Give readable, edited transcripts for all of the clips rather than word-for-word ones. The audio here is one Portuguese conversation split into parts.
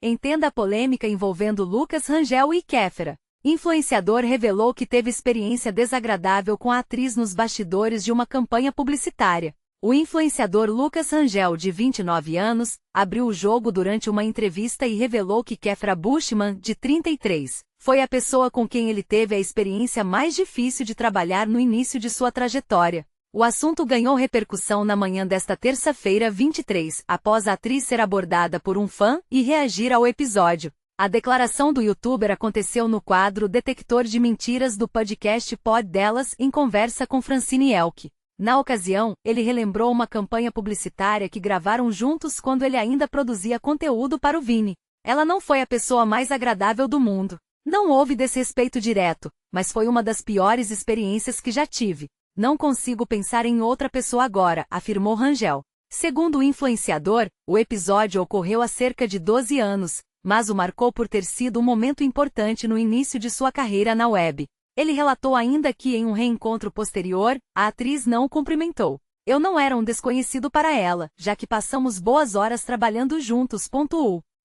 Entenda a polêmica envolvendo Lucas Rangel e Kéfera. Influenciador revelou que teve experiência desagradável com a atriz nos bastidores de uma campanha publicitária. O influenciador Lucas Rangel, de 29 anos, abriu o jogo durante uma entrevista e revelou que Kéfera Bushman, de 33, foi a pessoa com quem ele teve a experiência mais difícil de trabalhar no início de sua trajetória. O assunto ganhou repercussão na manhã desta terça-feira 23, após a atriz ser abordada por um fã e reagir ao episódio. A declaração do youtuber aconteceu no quadro Detector de Mentiras do podcast Pod Delas, em conversa com Francine Elk. Na ocasião, ele relembrou uma campanha publicitária que gravaram juntos quando ele ainda produzia conteúdo para o Vini. Ela não foi a pessoa mais agradável do mundo. Não houve desrespeito direto, mas foi uma das piores experiências que já tive. Não consigo pensar em outra pessoa agora, afirmou Rangel. Segundo o influenciador, o episódio ocorreu há cerca de 12 anos, mas o marcou por ter sido um momento importante no início de sua carreira na web. Ele relatou ainda que em um reencontro posterior, a atriz não o cumprimentou. Eu não era um desconhecido para ela, já que passamos boas horas trabalhando juntos.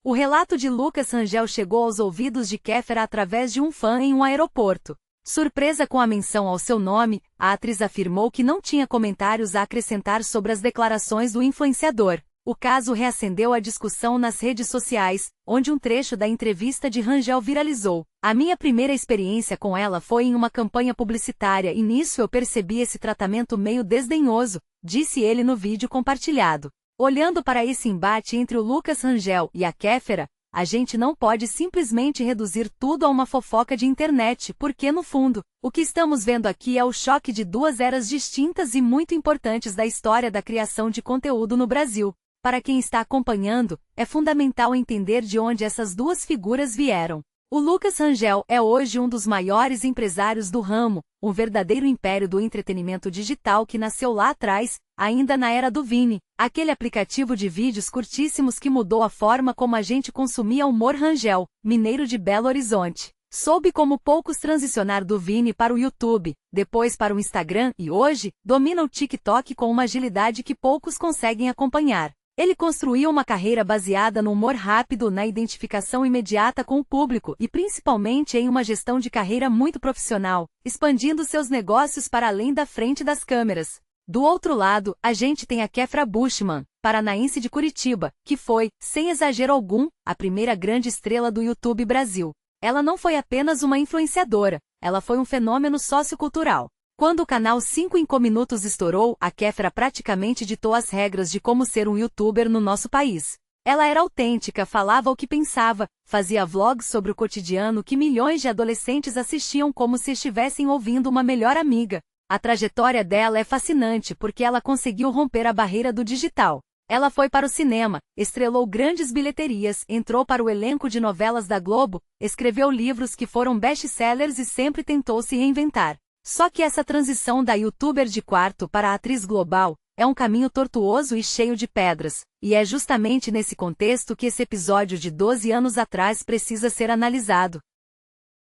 O relato de Lucas Rangel chegou aos ouvidos de Kéfera através de um fã em um aeroporto. Surpresa com a menção ao seu nome, a atriz afirmou que não tinha comentários a acrescentar sobre as declarações do influenciador. O caso reacendeu a discussão nas redes sociais, onde um trecho da entrevista de Rangel viralizou. A minha primeira experiência com ela foi em uma campanha publicitária e nisso eu percebi esse tratamento meio desdenhoso, disse ele no vídeo compartilhado. Olhando para esse embate entre o Lucas Rangel e a Kéfera, a gente não pode simplesmente reduzir tudo a uma fofoca de internet, porque no fundo, o que estamos vendo aqui é o choque de duas eras distintas e muito importantes da história da criação de conteúdo no Brasil. Para quem está acompanhando, é fundamental entender de onde essas duas figuras vieram. O Lucas Rangel é hoje um dos maiores empresários do ramo, um verdadeiro império do entretenimento digital que nasceu lá atrás, ainda na era do Vini, aquele aplicativo de vídeos curtíssimos que mudou a forma como a gente consumia humor. Rangel, mineiro de Belo Horizonte, soube como poucos transicionar do Vini para o YouTube, depois para o Instagram e hoje, domina o TikTok com uma agilidade que poucos conseguem acompanhar. Ele construiu uma carreira baseada no humor rápido, na identificação imediata com o público e principalmente em uma gestão de carreira muito profissional, expandindo seus negócios para além da frente das câmeras. Do outro lado, a gente tem a Kéfera Bushman, paranaense de Curitiba, que foi, sem exagero algum, a primeira grande estrela do YouTube Brasil. Ela não foi apenas uma influenciadora, ela foi um fenômeno sociocultural. Quando o canal 5 em Minutos estourou, a Kéfera praticamente ditou as regras de como ser um youtuber no nosso país. Ela era autêntica, falava o que pensava, fazia vlogs sobre o cotidiano que milhões de adolescentes assistiam como se estivessem ouvindo uma melhor amiga. A trajetória dela é fascinante porque ela conseguiu romper a barreira do digital. Ela foi para o cinema, estrelou grandes bilheterias, entrou para o elenco de novelas da Globo, escreveu livros que foram best-sellers e sempre tentou se reinventar. Só que essa transição da youtuber de quarto para a atriz global é um caminho tortuoso e cheio de pedras, e é justamente nesse contexto que esse episódio de 12 anos atrás precisa ser analisado.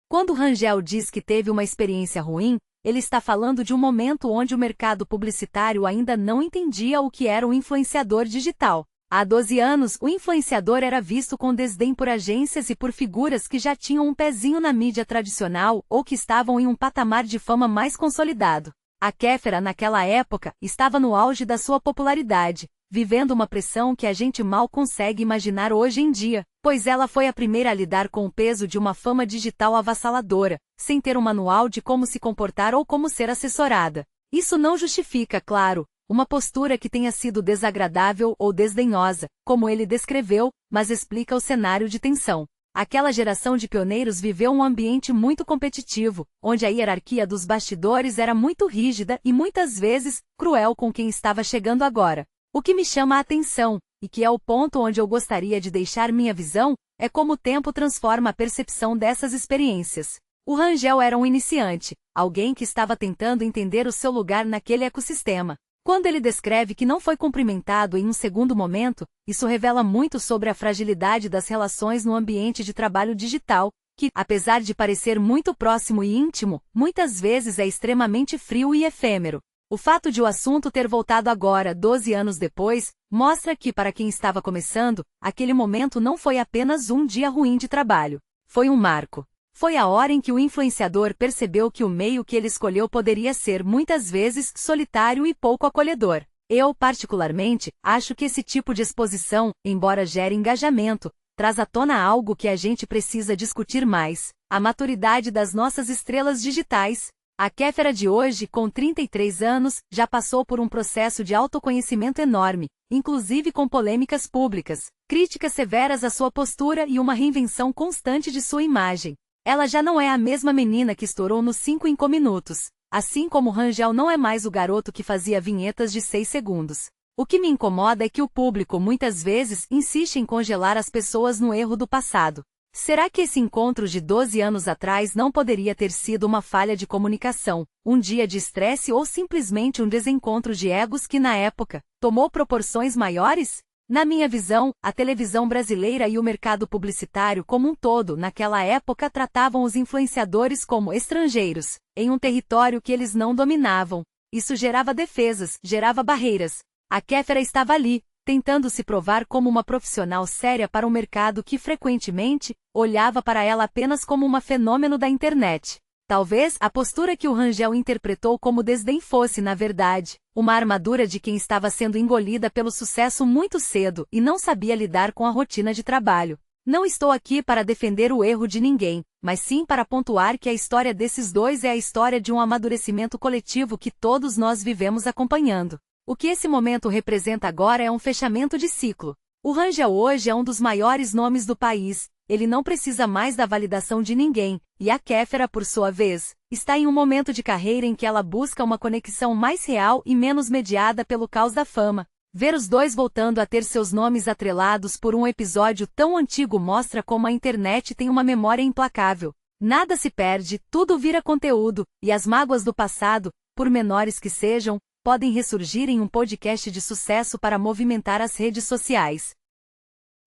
Quando Rangel diz que teve uma experiência ruim, ele está falando de um momento onde o mercado publicitário ainda não entendia o que era um influenciador digital. Há 12 anos, o influenciador era visto com desdém por agências e por figuras que já tinham um pezinho na mídia tradicional ou que estavam em um patamar de fama mais consolidado. A Kéfera, naquela época, estava no auge da sua popularidade, vivendo uma pressão que a gente mal consegue imaginar hoje em dia, pois ela foi a primeira a lidar com o peso de uma fama digital avassaladora, sem ter um manual de como se comportar ou como ser assessorada. Isso não justifica, claro, uma postura que tenha sido desagradável ou desdenhosa, como ele descreveu, mas explica o cenário de tensão. Aquela geração de pioneiros viveu um ambiente muito competitivo, onde a hierarquia dos bastidores era muito rígida e muitas vezes cruel com quem estava chegando agora. O que me chama a atenção, e que é o ponto onde eu gostaria de deixar minha visão, é como o tempo transforma a percepção dessas experiências. O Rangel era um iniciante, alguém que estava tentando entender o seu lugar naquele ecossistema. Quando ele descreve que não foi cumprimentado em um segundo momento, isso revela muito sobre a fragilidade das relações no ambiente de trabalho digital, que, apesar de parecer muito próximo e íntimo, muitas vezes é extremamente frio e efêmero. O fato de o assunto ter voltado agora, 12 anos depois, mostra que, para quem estava começando, aquele momento não foi apenas um dia ruim de trabalho. Foi um marco. Foi a hora em que o influenciador percebeu que o meio que ele escolheu poderia ser, muitas vezes, solitário e pouco acolhedor. Eu, particularmente, acho que esse tipo de exposição, embora gere engajamento, traz à tona algo que a gente precisa discutir mais: a maturidade das nossas estrelas digitais. A Kéfera de hoje, com 33 anos, já passou por um processo de autoconhecimento enorme, inclusive com polêmicas públicas, críticas severas à sua postura e uma reinvenção constante de sua imagem. Ela já não é a mesma menina que estourou nos 5 em minutos, assim como Rangel não é mais o garoto que fazia vinhetas de 6 segundos. O que me incomoda é que o público muitas vezes insiste em congelar as pessoas no erro do passado. Será que esse encontro de 12 anos atrás não poderia ter sido uma falha de comunicação, um dia de estresse ou simplesmente um desencontro de egos que, na época, tomou proporções maiores? Na minha visão, a televisão brasileira e o mercado publicitário como um todo, naquela época, tratavam os influenciadores como estrangeiros, em um território que eles não dominavam. Isso gerava defesas, gerava barreiras. A Kéfera estava ali, tentando se provar como uma profissional séria para um mercado que frequentemente olhava para ela apenas como uma fenômeno da internet. Talvez a postura que o Rangel interpretou como desdém fosse, na verdade, uma armadura de quem estava sendo engolida pelo sucesso muito cedo e não sabia lidar com a rotina de trabalho. Não estou aqui para defender o erro de ninguém, mas sim para pontuar que a história desses dois é a história de um amadurecimento coletivo que todos nós vivemos acompanhando. O que esse momento representa agora é um fechamento de ciclo. O Rangel hoje é um dos maiores nomes do país, ele não precisa mais da validação de ninguém, e a Kéfera, por sua vez, está em um momento de carreira em que ela busca uma conexão mais real e menos mediada pelo caos da fama. Ver os dois voltando a ter seus nomes atrelados por um episódio tão antigo mostra como a internet tem uma memória implacável. Nada se perde, tudo vira conteúdo, e as mágoas do passado, por menores que sejam, podem ressurgir em um podcast de sucesso para movimentar as redes sociais.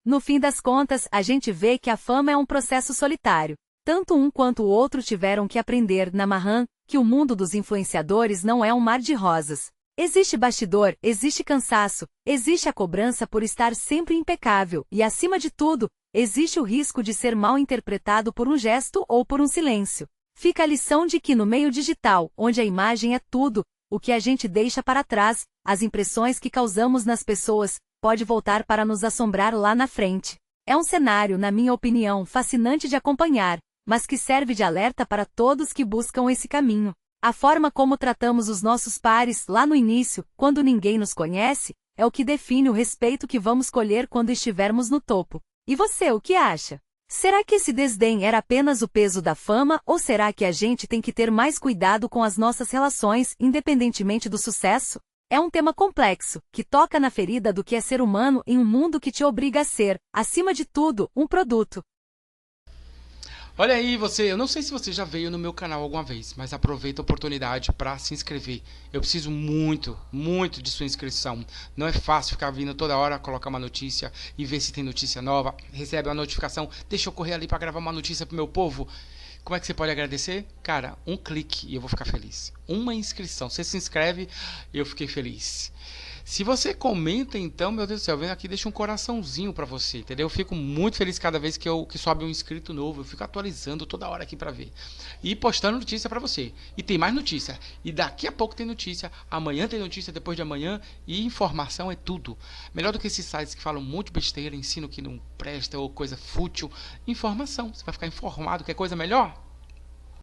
No fim das contas, a gente vê que a fama é um processo solitário. Tanto um quanto o outro tiveram que aprender, na marra, que o mundo dos influenciadores não é um mar de rosas. Existe bastidor, existe cansaço, existe a cobrança por estar sempre impecável e, acima de tudo, existe o risco de ser mal interpretado por um gesto ou por um silêncio. Fica a lição de que no meio digital, onde a imagem é tudo, o que a gente deixa para trás, as impressões que causamos nas pessoas, pode voltar para nos assombrar lá na frente. É um cenário, na minha opinião, fascinante de acompanhar, mas que serve de alerta para todos que buscam esse caminho. A forma como tratamos os nossos pares, lá no início, quando ninguém nos conhece, é o que define o respeito que vamos colher quando estivermos no topo. E você, o que acha? Será que esse desdém era apenas o peso da fama, ou será que a gente tem que ter mais cuidado com as nossas relações, independentemente do sucesso? É um tema complexo, que toca na ferida do que é ser humano em um mundo que te obriga a ser, acima de tudo, um produto. Olha aí você, eu não sei se você já veio no meu canal alguma vez, mas aproveita a oportunidade para se inscrever. Eu preciso muito, muito de sua inscrição. Não é fácil ficar vindo toda hora, colocar uma notícia e ver se tem notícia nova. Recebe uma notificação, deixa eu correr ali para gravar uma notícia pro meu povo. Como é que você pode agradecer? Cara, um clique e eu vou ficar feliz. Uma inscrição, você se inscreve e eu fiquei feliz. Se você comenta, então, meu Deus do céu, vem aqui, deixa um coraçãozinho pra você, entendeu? Eu fico muito feliz cada vez que sobe um inscrito novo. Eu fico atualizando toda hora aqui pra ver. E postando notícia pra você. E tem mais notícia. E daqui a pouco tem notícia. Amanhã tem notícia, depois de amanhã. E informação é tudo. Melhor do que esses sites que falam um monte de besteira, ensino que não presta ou coisa fútil. Informação. Você vai ficar informado. Quer coisa melhor?